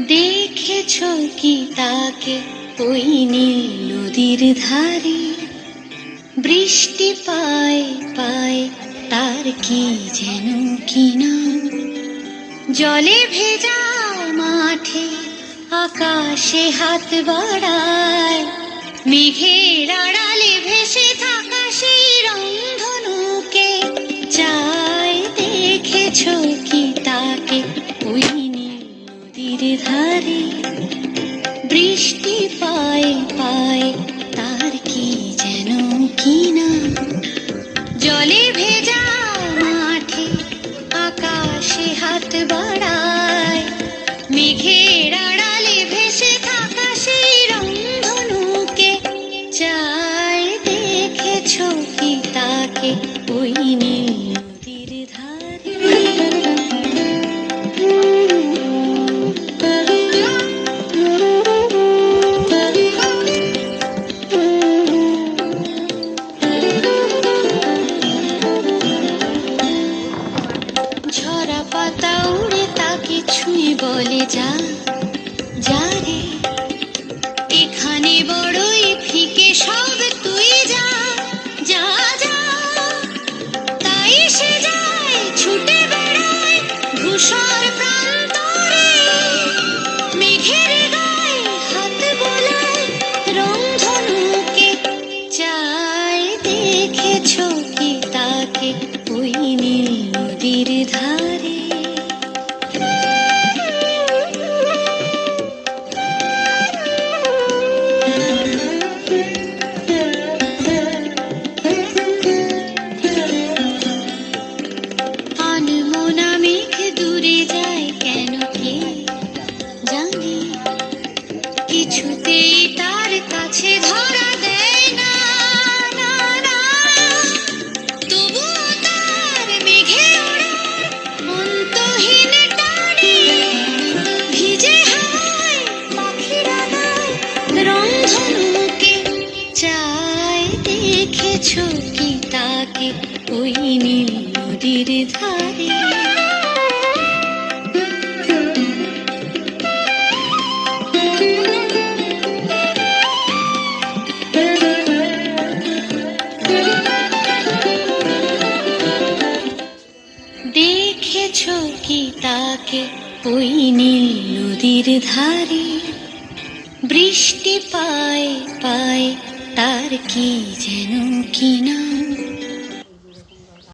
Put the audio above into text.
দেখেছো কি তাকে ওই নীল নদীর ধারে? বৃষ্টি পায় পায় তার কি যেন কি নাম। জলে ভেজা মাঠে আকাশে হাত বাড়ায়, মেঘের আড়ালে ভেসে থাকা সেই রংধনুকে চায়। দেখেছো কি তাকে ওই নীল নদীর ধারে? বৃষ্টি পায় পায় তার কি যেন কি না। জলে ভেজা মাঠে আকাশে হাত বাড়ায়, মেঘের আড়ালে ভেসে থাকা সেই রংধনুকে চায়। দেখেছো কি তাকে ওই নীল নদীর ধারে? ঝরা পাতা উড়ে তাকে ছুঁয়ে বলে যা যা রে, এখানে বড়ই ফিকে সব, তুই যা যা যা। তাই সে যায় ছুটে বেড়ায় ধূসর প্রান্তরে, মেঘের গায়ে হাত বোলায় রংধনুকে চায়। দেখেছো কি তাকে ওই নীল নদীর ধারে? আনমনা মেঘ দূরে যায় কেন কে জানে, কিছুতেই তার কাছে ধরা দেয় না না না। তবুও তার মেঘে ওড়ার অন্তহীন টানে, ভিজে হাওয়ায় পাখিরা গায় রংধনুকে চায়। দেখেছো কি তাকে ওই নীল নদীর ধারে? দেখেছো কি তাকে ওই নীল নদীর ধারে? বৃষ্টি পায় পায় তার কি যেন কি নাম।